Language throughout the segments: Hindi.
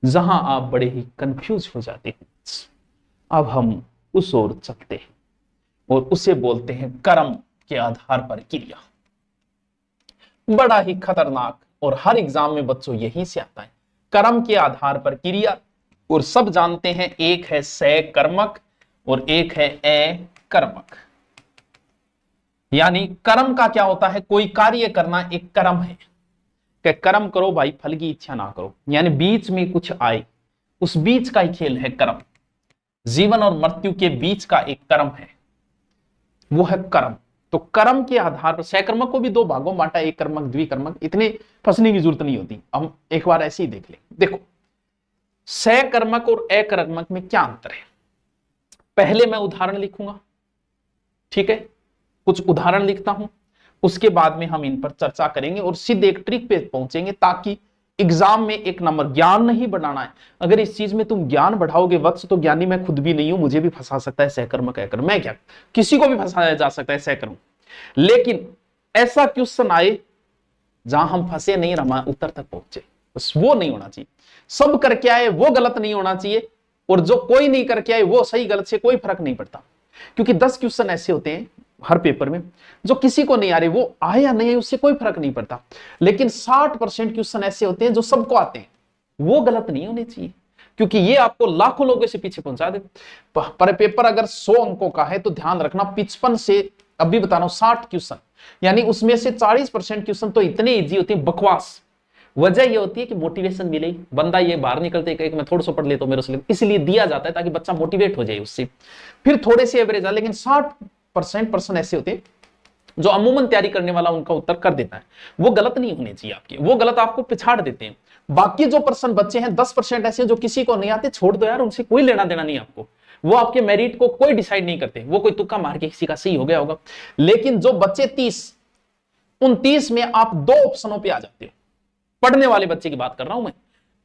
जहां आप बड़े ही कंफ्यूज हो जाते हैं। अब हम उस ओर चलते हैं और उसे बोलते हैं कर्म के आधार पर क्रिया। बड़ा ही खतरनाक और हर एग्जाम में बच्चों यहीं से आता है, कर्म के आधार पर क्रिया। और सब जानते हैं एक है सकर्मक और एक है अकर्मक। यानी कर्म का क्या होता है, कोई कार्य करना एक कर्म है कि कर्म करो भाई, फल की इच्छा ना करो, यानी बीच में कुछ आए, उस बीच का ही खेल है कर्म। जीवन और मृत्यु के बीच का एक कर्म है, वो है कर्म। तो कर्म के आधार पर सकर्मक को भी दो भागों में बांटा, एक कर्मक द्विकर्मक, इतने फंसने की जरूरत नहीं होती, हम एक बार ऐसे ही देख ले। देखो सकर्मक और अकर्मक में क्या अंतर है, पहले मैं उदाहरण लिखूंगा, ठीक है, कुछ उदाहरण लिखता हूं, उसके बाद में हम इन पर चर्चा करेंगे और सीधे एक ट्रिक पे पहुंचेंगे, ताकि एग्जाम में एक नंबर, ज्ञान नहीं बढ़ाना है। अगर इस चीज में तुम ज्ञान बढ़ाओगे वत्स, तो ज्ञानी मैं खुद भी नहीं हूं, मुझे भी फंसा सकता है सकर्मक अकर्मक, मैं क्या, किसी को भी फंसाया जा सकता है सकर्मक। लेकिन ऐसा क्वेश्चन आए जहां हम फंसे नहीं, रमा उत्तर तक पहुंचे, बस वो नहीं होना चाहिए। सब करके आए वो गलत नहीं होना चाहिए, और जो कोई नहीं करके आए वो सही गलत से कोई फर्क नहीं पड़ता। क्योंकि 10 क्वेश्चन ऐसे होते हैं हर पेपर में जो किसी को नहीं आ रहे, वो आए या नहीं आए उससे कोई फर्क नहीं पड़ता। लेकिन 60% क्वेश्चन ऐसे होते हैं जो सबको आते हैं, वो गलत नहीं होने चाहिए, क्योंकि ये आपको लाखों लोगों से पीछे पहुंचा दे। पर पेपर अगर 100 अंकों का है तो ध्यान रखना 55 से, अभी बता रहा हूं, 60 क्वेश्चन, यानी उसमें से 40% क्वेश्चन तो इतने इजी होते हैं, बकवास। वजह यह होती है कि मोटिवेशन मिले, बंदा ये बाहर निकलते कहे कि मैं थोड़ा सा पढ़ लेता हूं, मेरे से इसलिए दिया जाता है ताकि बच्चा मोटिवेट हो जाए उससे, फिर थोड़े से एवरेज आ। लेकिन 60% पर्सन ऐसे होते हैं जो अमूमन तैयारी करने वाला उनका उत्तर कर देता है, वो गलत नहीं होने चाहिए आपके, वो गलत आपको पिछाड़ देते हैं। बाकी जो पर्सन बच्चे हैं 10% ऐसे जो किसी को नहीं आते, छोड़ दो यार, उनसे कोई लेना देना नहीं आपको, वो आपके मेरिट को कोई डिसाइड नहीं करते, वो कोई तुक्का मार के किसी का सही हो गया होगा। लेकिन जो बच्चे 30, उन 30 में आप 2 ऑप्शनों पे आ जाते हो, पढ़ने वाले बच्चे की बात कर रहा हूं मैं,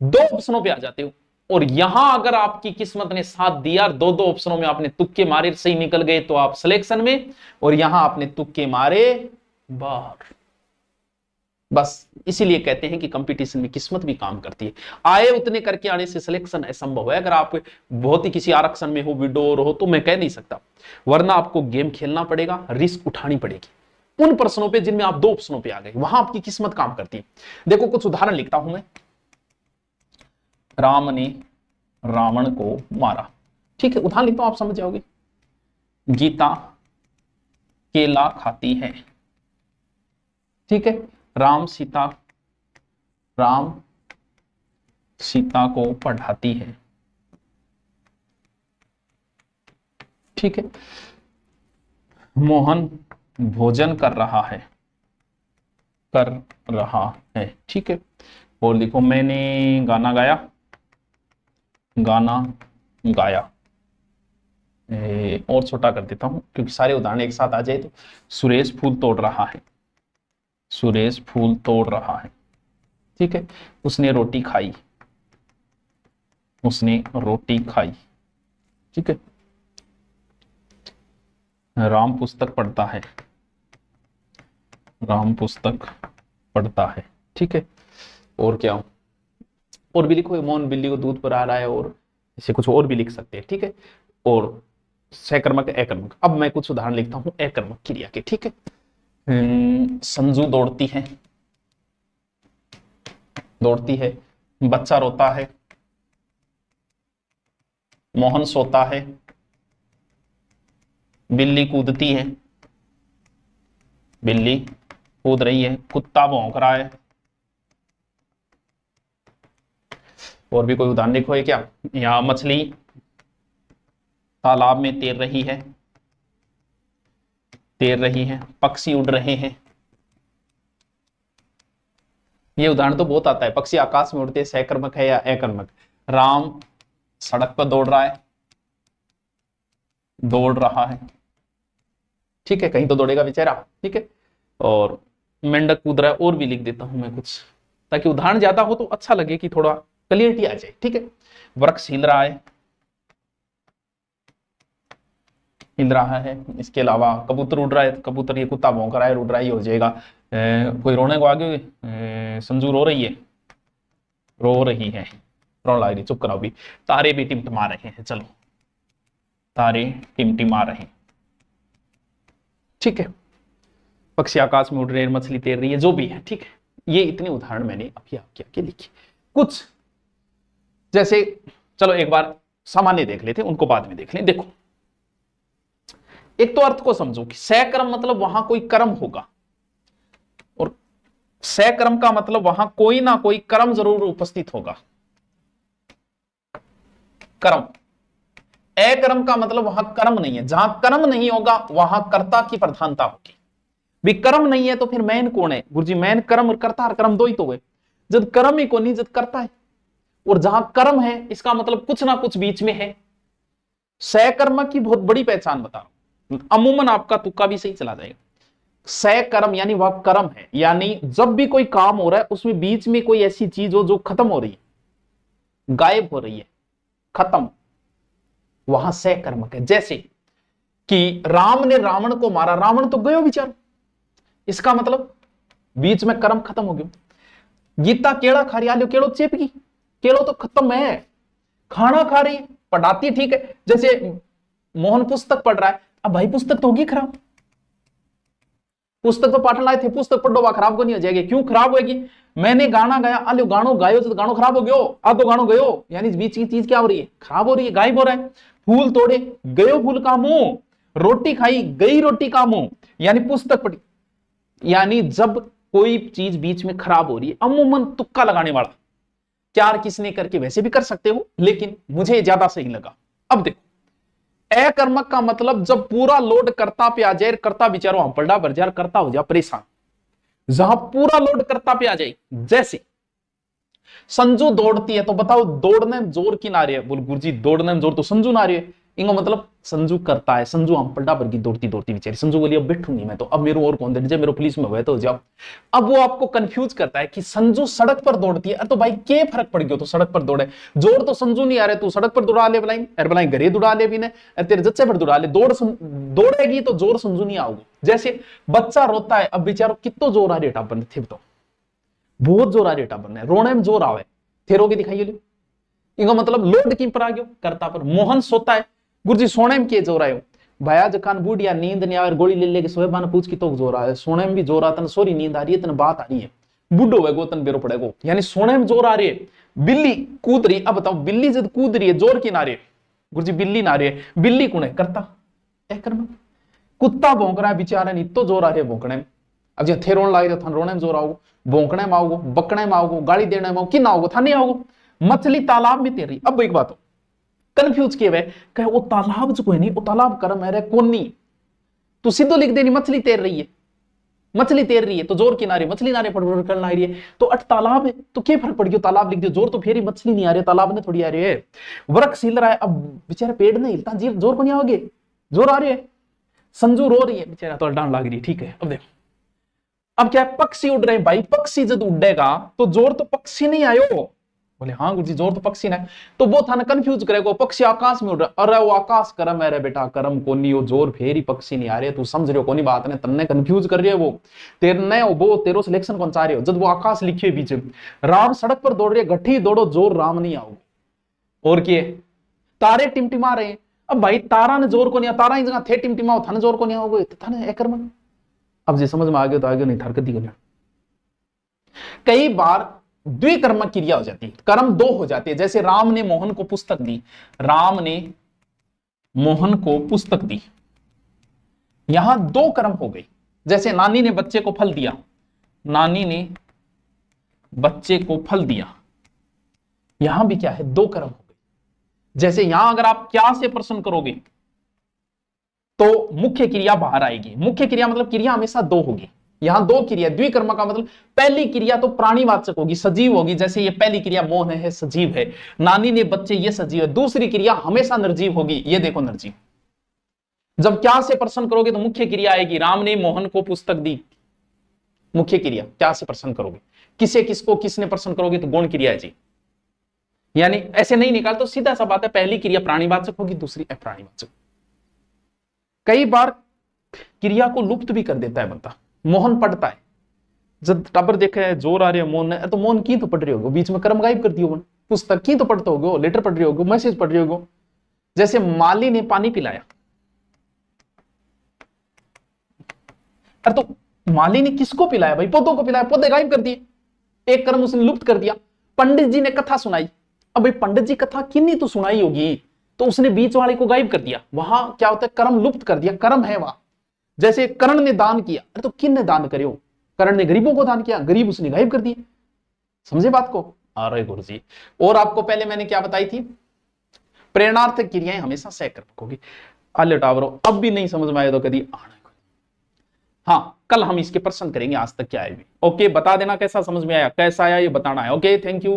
2 ऑप्शनों पे आ जाते हो। और यहां अगर आपकी किस्मत ने साथ दिया, 2 ऑप्शनों में आपने तुक्के मारे, सही निकल गए तो आप सिलेक्शन में, और यहां आपने तुक्के मारे बाहर। बस इसीलिए कहते हैं कि कंपटीशन में किस्मत भी काम करती है। आए उतने करके आने से सिलेक्शन असंभव है। अगर आप बहुत ही किसी आरक्षण में हो, विडोर हो, तो मैं कह नहीं सकता, वरना आपको गेम खेलना पड़ेगा, रिस्क उठानी पड़ेगी उन प्रश्नों पे जिनमें आप 2 ऑप्शनों पे आ गए, वहां आपकी किस्मत काम करती है। देखो कुछ उदाहरण लिखता हूं मैं। राम ने रावण को मारा, ठीक है, उदाहरण लिखता हूं, आप समझ जाओगे। गीता केला खाती है, ठीक है, राम सीता को पढ़ाती है, ठीक है, मोहन भोजन कर रहा है, ठीक है। और लिखो मैंने गाना गाया। और छोटा कर देता हूं क्योंकि सारे उदाहरण एक साथ आ जाए। तो सुरेश फूल तोड़ रहा है, ठीक है, उसने रोटी खाई, ठीक है। राम पुस्तक पढ़ता है, ठीक है। और क्या, और भी लिखो, मोहन बिल्ली को दूध पिला रहा है, और इसे कुछ और भी लिख सकते हैं, ठीक है। और सकर्मक अकर्मक। अब मैं कुछ उदाहरण लिखता हूं अकर्मक क्रिया के, ठीक है। संजू दौड़ती है, बच्चा रोता है, मोहन सोता है, बिल्ली कूदती है, बिल्ली कूद रही है, कुत्ता भौंक रहा है। और भी कोई उदाहरण लिखो है क्या। यहां मछली तालाब में तैर रही है, पक्षी उड़ रहे हैं। ये उदाहरण तो बहुत आता है, पक्षी आकाश में उड़ते, सकर्मक है या अकर्मक। राम सड़क पर दौड़ रहा है, ठीक है, कहीं तो दौड़ेगा बेचारा, ठीक है। और मेंढक कूद रहा है। और भी लिख देता हूं मैं कुछ, ताकि उदाहरण ज्यादा हो तो अच्छा लगे, कि थोड़ा क्लियरिटी आ जाए, ठीक है। वृक्ष हिल रहा है। इसके अलावा कबूतर उड़ रहा है, कबूतर, ये कुत्ता भौंक रहा है, उड़ रहा ही हो जाएगा। कोई रोने को आगे, संजू रो रही है, रोन लाग रही, चुप कराओ भी। तारे भी टिमटिमा रहे हैं, चलो तारे टिमटिमा रहे हैं, ठीक है। पक्षी आकाश में उड़ रहे हैं, मछली तैर रही है, जो भी है, ठीक है। ये इतने उदाहरण मैंने अभी आपके आगे लिखे। कुछ जैसे चलो एक बार सामान्य देख लेते, उनको बाद में देख लें। देखो, एक तो अर्थ को समझो कि सकर्म मतलब वहां कोई कर्म होगा, और सकर्म का मतलब वहां कोई ना कोई कर्म जरूर उपस्थित होगा। कर्म, अकर्म का मतलब वहां कर्म नहीं है, जहां कर्म नहीं होगा वहां कर्ता की प्रधानता होगी। भी कर्म नहीं है तो फिर मैन कौन है गुरुजी? मैन कर्म और कर्ता, और कर्म दो ही तो हुए। जब कर्म ही को नहीं, जब कर्ता है, और जहां कर्म है इसका मतलब कुछ ना कुछ बीच में है। सकर्म की बहुत बड़ी पहचान बता रहा हूं, अमूमन आपका तुक्का भी सही चला जाएगा। सकर्म यानी वह कर्म है, यानी जब भी कोई काम हो रहा है उसमें बीच में कोई ऐसी चीज हो जो खत्म हो रही है, गायब हो रही है, खत्म, वहां सकर्मक है। जैसे कि राम ने रावण को मारा, रावण तो गयो बेचारो, इसका मतलब बीच में कर्म खत्म हो गया। गीता केड़ा खा रही, आलो केड़ो चेप गई, केड़ो तो खत्म है, खाना खा रही, पढ़ाती ठीक है। जैसे मोहन पुस्तक पढ़ रहा है, अब भाई पुस्तक तो होगी खराब, पुस्तक तो पाठन लाए थे, पुस्तक पढ़ो वह खराब को नहीं हो जाएगी। क्यों खराब होगी? मैंने गाना गाया, आलो गानो गायो तो गानो खराब हो गयो, अब तो गानो गयो, यानी बीच की चीज क्या हो रही है? खराब हो रही है, गायब हो रहा है। फूल तोड़े, गयो फूल का मुंह, रोटी खाई, गई रोटी का मुंह, यानी पुस्तक पढ़ी। यानी जब कोई चीज बीच में खराब हो रही है, अमूमन तुक्का लगाने वाला, क्या किसने करके वैसे भी कर सकते हो, लेकिन मुझे ज्यादा सही लगा। अब देखो, अकर्मक का मतलब जब पूरा लोड कर्ता पे आ जाए, कर्ता बेचारो हम पलड़ा भर जाए, कर्ता हो जाए परेशान। जहां पूरा लोड कर्ता पे आ जाए, जैसे संजू दौड़ती है, तो बताओ दौड़ने में जोर की नारी है? बोल गुरुजी दौड़ने में जोर तो संजू नारी है, इनको मतलब संजू करता है, संजू हम पलटा भर की दौड़ती दौड़ती बेचारी, संजू बोली अब बैठूंगी मैं तो, अब मेरे और कौन दे, मेरे पुलिस में हुए तो जाओ। अब वो आपको कंफ्यूज करता है कि संजू सड़क पर दौड़ती है, अरे तो भाई क्या फर्क पड़ गया, तो सड़क पर दौड़े, जोर तो संजू नहीं आ रहे, तू सड़क पर दौड़ा ले बलाई, अरे बलाई घरे दौड़ा ले भी ने, तेरे जच्चे पर दौड़ा ले, दौड़ेगी तो जोर संजू नहीं आओगे। जैसे बच्चा रोता है, अब बेचारो कितो जोर आ रही है बन थे, तो बहुत जोर आ रही है बनने, रोने में जोर आवे, थेरोगे दिखाइए, इनको मतलब लोड की पर आ गयो करता पर। मोहन सोता है, गुरुजी सोने में के जोर आयो? भाया जकान बूढ़िया नींद नहीं आवे, गोली ले लेके सोए बान पूछ की तो जोर आए, सोने में भी जोर आता, सोरी नींद आ रही है, तन बात आ रही है, बुढ़ो है गोतन बेरो पड़ेगो, यानी सोने में जोर आ रही है। बिल्ली कूद रही, अब बताओ बिल्ली जब कूद रही है जोर की ना रही है? गुरुजी बिल्ली ना रही है, बिल्ली कौन है? करता, कर्म। कुत्ता भौंक रहा है बेचारा, नहीं तो जोर आ रही है भौंकने में। अब जो थे रोन लागे तो थान रोने में जोर आओगे, भौंकने में आओगे, बकने में आओगे, गाली देने में आओगे, कि ना आओगे, था नहीं आओगे। मछली तालाब में तैर रही, अब एक बात हो, कंफ्यूज किए हुए कहे वो तालाब जो कोई नहीं, वो तालाब कर्म है रे कौन नहीं, तू सीधो लिख देनी मछली तैर रही है, मछली तैर रही है तो जोर किनारे, मछली नारे पड़ करना आ रही है, तो अट तालाब है तो क्या फर्क पड़ गया, तालाब लिख दियो, जोर तो फिर ही मछली नहीं आ रही, तालाब ने थोड़ी आ रही है। वृक्ष हिल रहा है, अब बेचारे पेड़ नहीं हिलता, जी जोर को नहीं आओगे, जोर आ रही है। संजू रो रही है बेचारा, तो डांड लाग रही है, ठीक है। अब देखो, अब क्या है, पक्षी उड़ रहे हैं भाई, पक्षी जब उड़ेगा तो जोर तो पक्षी नहीं आयो, बोले हाँ गुरुजी जोर तो पक्षी ना, तो वो था ना कंफ्यूज करेगा, पक्षी आकाश में उड़ रहा, अरे वो आकाश कर्म है रे बेटा, कर्म कोनी, वो जोर फेरी पक्षी नहीं आ रहे, तू समझ रहे हो कोनी बात ने, तन्ने कंफ्यूज कर रही है वो, तेरने वो तेरो सिलेक्शन कौन चाह रहे हो, जब वो आकाश लिखिए बीच में, राम सड़क पर दौड़ रही है, गठी दौड़ो जोर राम नहीं आओगे, और क्या तारे टिमटिमा रहे हैं, अब भाई तारा ने जोर को नहीं, तारा ही जगह थे टिमटिमाओ, था जोर को नहीं आओगे, तो था ना कर्म। अब जी समझ में आ गया तो आगे नहीं थरकत ही करना। कई बार द्विकर्मक क्रिया हो जाती है, कर्म दो हो जाती है, जैसे राम ने मोहन को पुस्तक दी, राम ने मोहन को पुस्तक दी, यहां दो कर्म हो गई। जैसे नानी ने बच्चे को फल दिया, नानी ने बच्चे को फल दिया, यहां भी क्या है, दो कर्म हो गई। जैसे यहां अगर आप क्या से प्रश्न करोगे तो मुख्य क्रिया बाहर आएगी, मुख्य क्रिया मतलब क्रिया हमेशा दो होगी, यहां दो क्रिया, द्विकर्म का मतलब पहली क्रिया तो प्राणीवाचक होगी, सजीव होगी, जैसे ये पहली क्रिया मोहन है सजीव है, नानी ने बच्चे ये सजीव है, दूसरी क्रिया हमेशा निर्जीव होगी, ये देखो निर्जीव। जब क्या से प्रश्न करोगे तो मुख्य क्रिया आएगी, राम ने मोहन को पुस्तक दी, मुख्य क्रिया क्या से प्रश्न करोगे, किसे किसको किसने प्रश्न करोगे तो गौण क्रिया है जी, यानी ऐसे नहीं निकाल तो सीधा सा बात है, पहली क्रिया प्राणीवाचक होगी, दूसरी अप्राणीवाचक। कई बार क्रिया को लुप्त भी कर देता है बंदा, मोहन पढ़ता है, जब टाबर देखे जोर आ रही है मोहन ने, तो मोहन की तो पढ़ रही होगी, बीच में कर्म गायब कर दियो, पुस्तक की तो पढ़ते होगे, लेटर पढ़ रहे होगे, मैसेज पढ़ रहे होगे। जैसे माली ने पानी पिलाया, अरे तो माली ने किसको पिलाया भाई? पौधों को पिलाया, पौधे गायब कर दिए, एक कर्म उसने लुप्त कर दिया। पंडित जी ने कथा सुनाई, अब भाई पंडित जी कथा किन्नी तो सुनाई होगी, तो उसने बीच वाले को गायब कर दिया, वहां क्या होता है? कर्म लुप्त कर दिया, कर्म है वहां। जैसे कर्ण ने दान किया, अरे तो किन ने दान करे हो? कर्ण ने गरीबों को दान किया, गरीब उसने गायब कर दिए। समझे बात को? अरे गुरु जी, और आपको पहले मैंने क्या बताई थी? प्रेरणार्थक क्रियाएं हमेशा सहकर्मक होगी। अल्ले टावरो, अब भी नहीं समझ में आए तो कभी आना। हाँ, कल हम इसके प्रश्न करेंगे, आज तक क्या है भी। ओके, बता देना कैसा समझ में आया, कैसा आया ये बताना है। Okay, thank you.